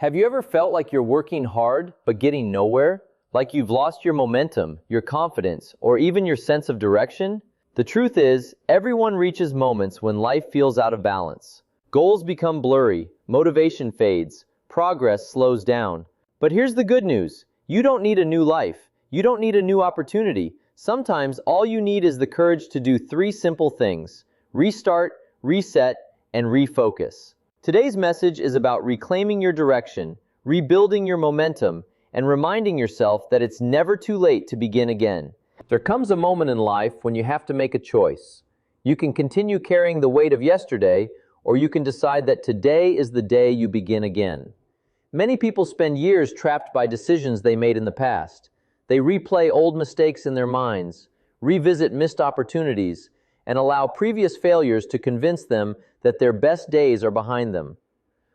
Have you ever felt like you're working hard but getting nowhere? Like you've lost your momentum, your confidence, or even your sense of direction? The truth is, everyone reaches moments when life feels out of balance. Goals become blurry, motivation fades, progress slows down. But here's the good news. You don't need a new life. You don't need a new opportunity. Sometimes all you need is the courage to do 3 simple things: restart, reset, and refocus. Today's message is about reclaiming your direction, rebuilding your momentum, and reminding yourself that it's never too late to begin again. There comes a moment in life when you have to make a choice. You can continue carrying the weight of yesterday, or you can decide that today is the day you begin again. Many people spend years trapped by decisions they made in the past. They replay old mistakes in their minds, revisit missed opportunities, and allow previous failures to convince them that their best days are behind them.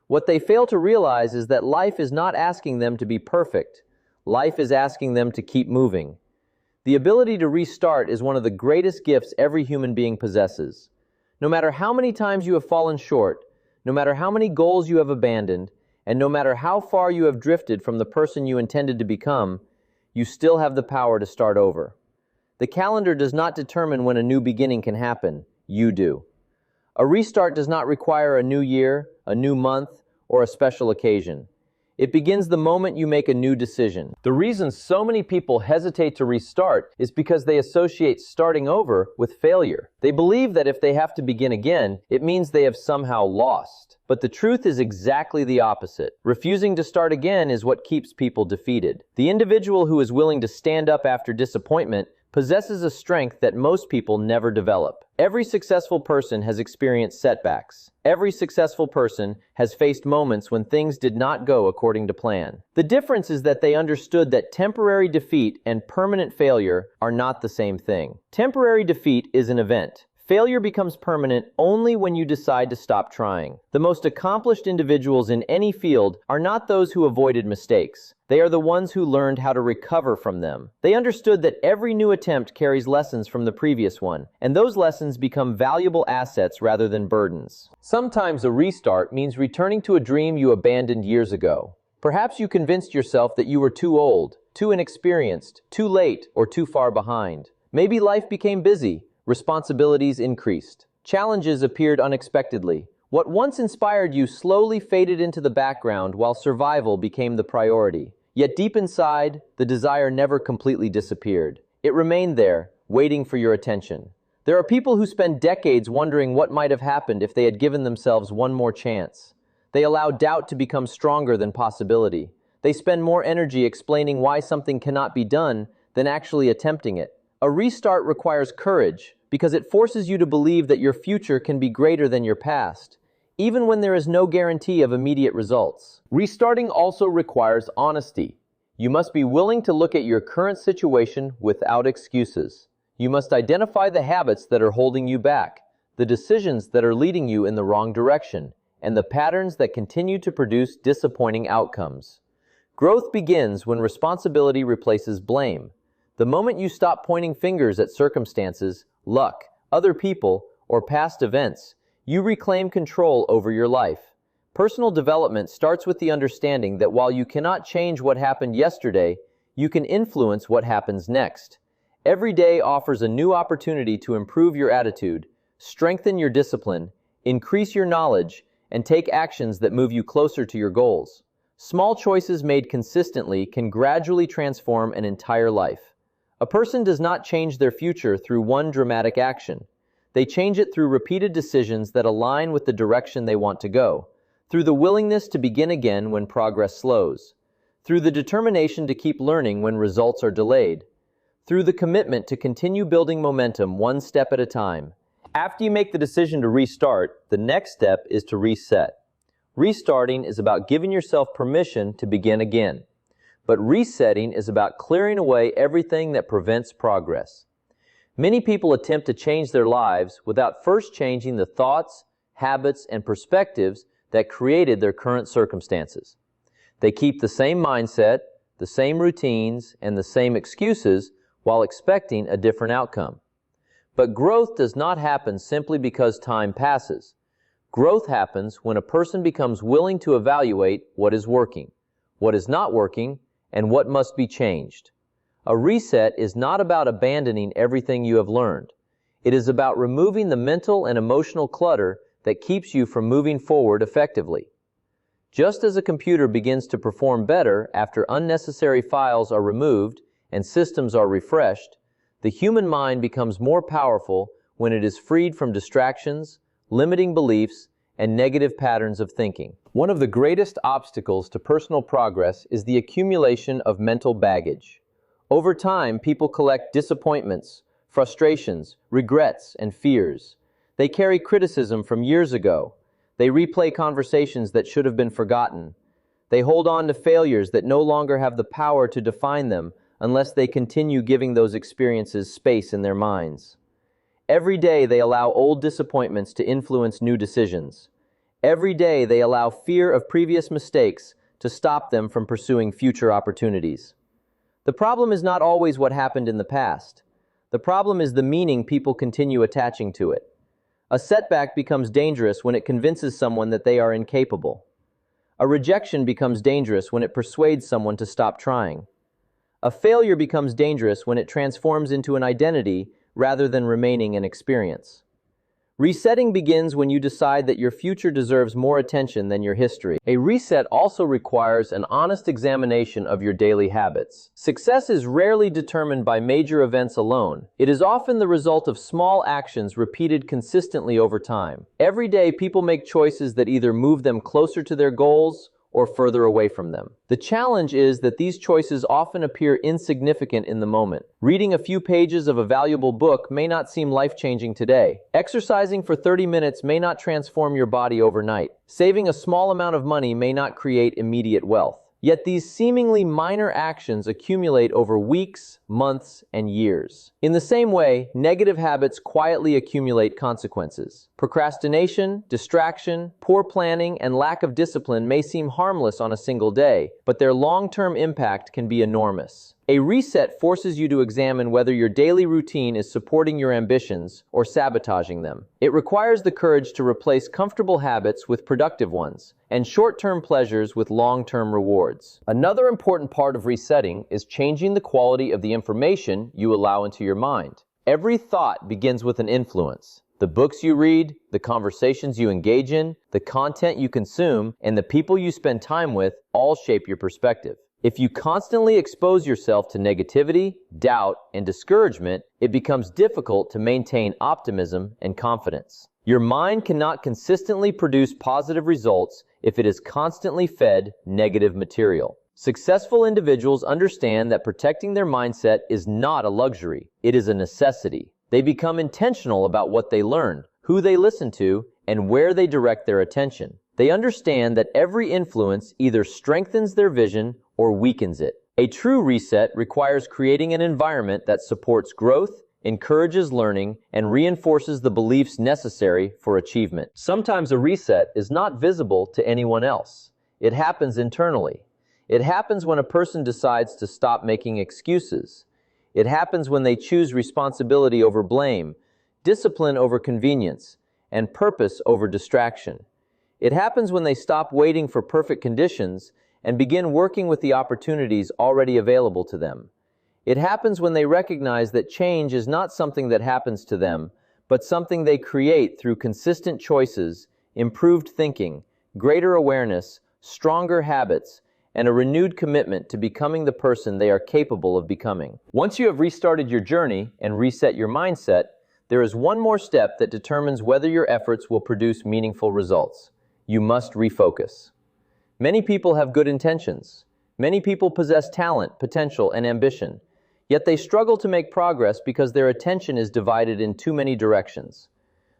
What they fail to realize is that life is not asking them to be perfect. Life is asking them to keep moving. The ability to restart is one of the greatest gifts every human being possesses. No matter how many times you have fallen short, no matter how many goals you have abandoned, and no matter how far you have drifted from the person you intended to become, you still have the power to start over. The calendar does not determine when a new beginning can happen. You do. A restart does not require a new year, a new month, or a special occasion. It begins the moment you make a new decision. The reason so many people hesitate to restart is because they associate starting over with failure. They believe that if they have to begin again, it means they have somehow lost. But the truth is exactly the opposite. Refusing to start again is what keeps people defeated. The individual who is willing to stand up after disappointment possesses a strength that most people never develop. Every successful person has experienced setbacks. Every successful person has faced moments when things did not go according to plan. The difference is that they understood that temporary defeat and permanent failure are not the same thing. Temporary defeat is an event. Failure becomes permanent only when you decide to stop trying. The most accomplished individuals in any field are not those who avoided mistakes. They are the ones who learned how to recover from them. They understood that every new attempt carries lessons from the previous one, and those lessons become valuable assets rather than burdens. Sometimes a restart means returning to a dream you abandoned years ago. Perhaps you convinced yourself that you were too old, too inexperienced, too late, or too far behind. Maybe life became busy. Responsibilities increased. Challenges appeared unexpectedly. What once inspired you slowly faded into the background while survival became the priority. Yet deep inside, the desire never completely disappeared. It remained there, waiting for your attention. There are people who spend decades wondering what might have happened if they had given themselves one more chance. They allow doubt to become stronger than possibility. They spend more energy explaining why something cannot be done than actually attempting it. A restart requires courage, because it forces you to believe that your future can be greater than your past, even when there is no guarantee of immediate results. Restarting also requires honesty. You must be willing to look at your current situation without excuses. You must identify the habits that are holding you back, the decisions that are leading you in the wrong direction, and the patterns that continue to produce disappointing outcomes. Growth begins when responsibility replaces blame. The moment you stop pointing fingers at circumstances, luck, other people, or past events, you reclaim control over your life. Personal development starts with the understanding that while you cannot change what happened yesterday, you can influence what happens next. Every day offers a new opportunity to improve your attitude, strengthen your discipline, increase your knowledge, and take actions that move you closer to your goals. Small choices made consistently can gradually transform an entire life. A person does not change their future through one dramatic action. They change it through repeated decisions that align with the direction they want to go, through the willingness to begin again when progress slows, through the determination to keep learning when results are delayed, through the commitment to continue building momentum one step at a time. After you make the decision to restart, the next step is to reset. Restarting is about giving yourself permission to begin again. But resetting is about clearing away everything that prevents progress. Many people attempt to change their lives without first changing the thoughts, habits, and perspectives that created their current circumstances. They keep the same mindset, the same routines, and the same excuses while expecting a different outcome. But growth does not happen simply because time passes. Growth happens when a person becomes willing to evaluate what is working, what is not working, and what must be changed. A reset is not about abandoning everything you have learned. It is about removing the mental and emotional clutter that keeps you from moving forward effectively. Just as a computer begins to perform better after unnecessary files are removed and systems are refreshed, the human mind becomes more powerful when it is freed from distractions, limiting beliefs, and negative patterns of thinking. One of the greatest obstacles to personal progress is the accumulation of mental baggage. Over time, people collect disappointments, frustrations, regrets, and fears. They carry criticism from years ago. They replay conversations that should have been forgotten. They hold on to failures that no longer have the power to define them unless they continue giving those experiences space in their minds. Every day they allow old disappointments to influence new decisions. Every day they allow fear of previous mistakes to stop them from pursuing future opportunities. The problem is not always what happened in the past. The problem is the meaning people continue attaching to it. A setback becomes dangerous when it convinces someone that they are incapable. A rejection becomes dangerous when it persuades someone to stop trying. A failure becomes dangerous when it transforms into an identity rather than remaining an experience. Resetting begins when you decide that your future deserves more attention than your history. A reset also requires an honest examination of your daily habits. Success is rarely determined by major events alone. It is often the result of small actions repeated consistently over time. Every day, people make choices that either move them closer to their goals or further away from them. The challenge is that these choices often appear insignificant in the moment. Reading a few pages of a valuable book may not seem life-changing today. Exercising for 30 minutes may not transform your body overnight. Saving a small amount of money may not create immediate wealth. Yet these seemingly minor actions accumulate over weeks, months, and years. In the same way, negative habits quietly accumulate consequences. Procrastination, distraction, poor planning, and lack of discipline may seem harmless on a single day, but their long-term impact can be enormous. A reset forces you to examine whether your daily routine is supporting your ambitions or sabotaging them. It requires the courage to replace comfortable habits with productive ones, and short-term pleasures with long-term rewards. Another important part of resetting is changing the quality of the information you allow into your mind. Every thought begins with an influence. The books you read, the conversations you engage in, the content you consume, and the people you spend time with all shape your perspective. If you constantly expose yourself to negativity, doubt, and discouragement, it becomes difficult to maintain optimism and confidence. Your mind cannot consistently produce positive results if it is constantly fed negative material. Successful individuals understand that protecting their mindset is not a luxury, it is a necessity. They become intentional about what they learn, who they listen to, and where they direct their attention. They understand that every influence either strengthens their vision or weakens it. A true reset requires creating an environment that supports growth, encourages learning, and reinforces the beliefs necessary for achievement. Sometimes a reset is not visible to anyone else. It happens internally. It happens when a person decides to stop making excuses. It happens when they choose responsibility over blame, discipline over convenience, and purpose over distraction. It happens when they stop waiting for perfect conditions and begin working with the opportunities already available to them. It happens when they recognize that change is not something that happens to them, but something they create through consistent choices, improved thinking, greater awareness, stronger habits, and a renewed commitment to becoming the person they are capable of becoming. Once you have restarted your journey and reset your mindset, there is one more step that determines whether your efforts will produce meaningful results. You must refocus. Many people have good intentions. Many people possess talent, potential, and ambition. Yet they struggle to make progress because their attention is divided in too many directions.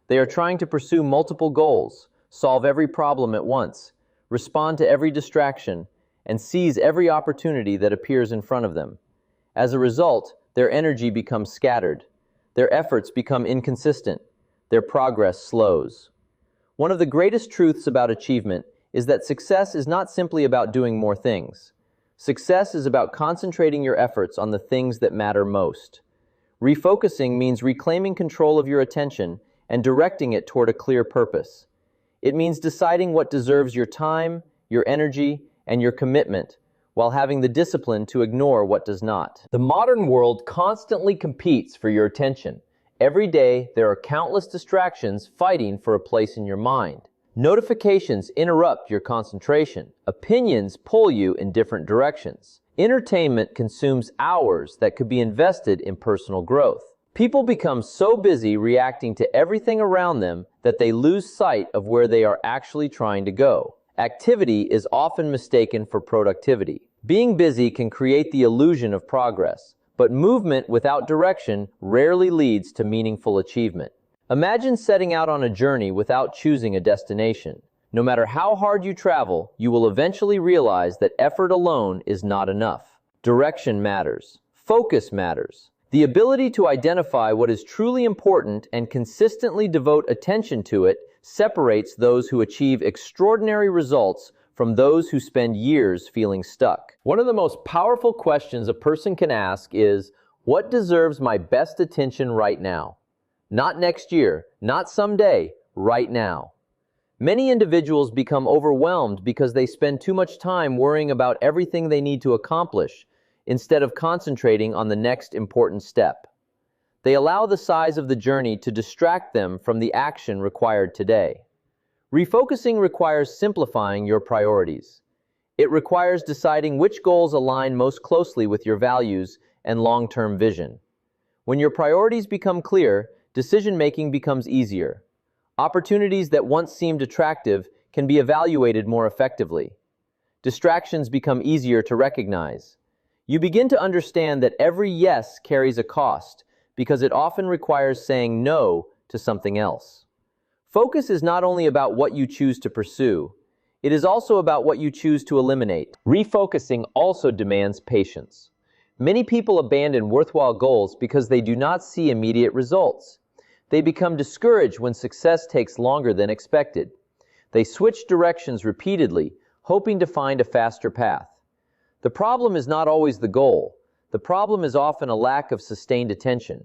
They are trying to pursue multiple goals, solve every problem at once, respond to every distraction, and seize every opportunity that appears in front of them. As a result, their energy becomes scattered. Their efforts become inconsistent. Their progress slows. One of the greatest truths about achievement is that success is not simply about doing more things. Success is about concentrating your efforts on the things that matter most. Refocusing means reclaiming control of your attention and directing it toward a clear purpose. It means deciding what deserves your time, your energy, and your commitment, while having the discipline to ignore what does not. The modern world constantly competes for your attention. Every day, there are countless distractions fighting for a place in your mind. Notifications interrupt your concentration. Opinions pull you in different directions. Entertainment consumes hours that could be invested in personal growth. People become so busy reacting to everything around them that they lose sight of where they are actually trying to go. Activity is often mistaken for productivity. Being busy can create the illusion of progress, but movement without direction rarely leads to meaningful achievement. Imagine setting out on a journey without choosing a destination. No matter how hard you travel, you will eventually realize that effort alone is not enough. Direction matters. Focus matters. The ability to identify what is truly important and consistently devote attention to it separates those who achieve extraordinary results from those who spend years feeling stuck. One of the most powerful questions a person can ask is, what deserves my best attention right now? Not next year, not someday, right now. Many individuals become overwhelmed because they spend too much time worrying about everything they need to accomplish instead of concentrating on the next important step. They allow the size of the journey to distract them from the action required today. Refocusing requires simplifying your priorities. It requires deciding which goals align most closely with your values and long-term vision. When your priorities become clear, decision-making becomes easier. Opportunities that once seemed attractive can be evaluated more effectively. Distractions become easier to recognize. You begin to understand that every yes carries a cost because it often requires saying no to something else. Focus is not only about what you choose to pursue, it is also about what you choose to eliminate. Refocusing also demands patience. Many people abandon worthwhile goals because they do not see immediate results. They become discouraged when success takes longer than expected. They switch directions repeatedly, hoping to find a faster path. The problem is not always the goal. The problem is often a lack of sustained attention.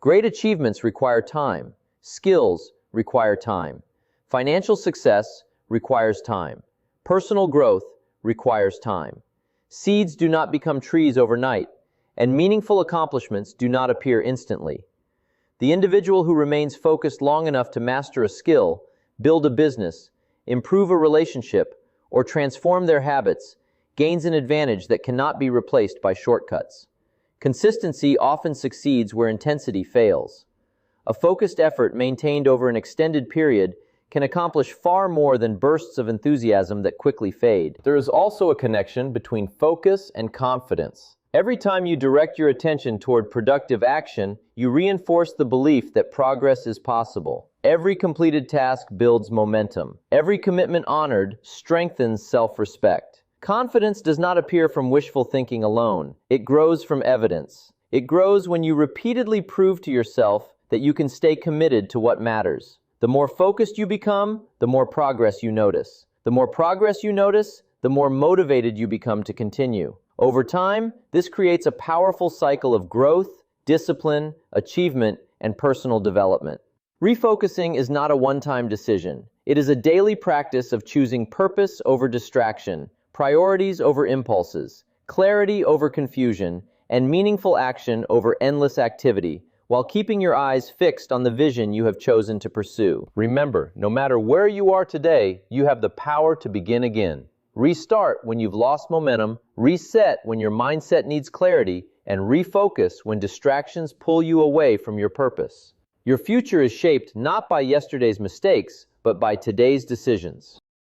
Great achievements require time. Skills require time. Financial success requires time. Personal growth requires time. Seeds do not become trees overnight, and meaningful accomplishments do not appear instantly. The individual who remains focused long enough to master a skill, build a business, improve a relationship, or transform their habits gains an advantage that cannot be replaced by shortcuts. Consistency often succeeds where intensity fails. A focused effort maintained over an extended period can accomplish far more than bursts of enthusiasm that quickly fade. There is also a connection between focus and confidence. Every time you direct your attention toward productive action, you reinforce the belief that progress is possible. Every completed task builds momentum. Every commitment honored strengthens self-respect. Confidence does not appear from wishful thinking alone. It grows from evidence. It grows when you repeatedly prove to yourself that you can stay committed to what matters. The more focused you become, the more progress you notice. The more progress you notice, the more motivated you become to continue. Over time, this creates a powerful cycle of growth, discipline, achievement, and personal development. Refocusing is not a one-time decision. It is a daily practice of choosing purpose over distraction, priorities over impulses, clarity over confusion, and meaningful action over endless activity, while keeping your eyes fixed on the vision you have chosen to pursue. Remember, no matter where you are today, you have the power to begin again. Restart when you've lost momentum, reset when your mindset needs clarity, and refocus when distractions pull you away from your purpose. Your future is shaped not by yesterday's mistakes, but by today's decisions.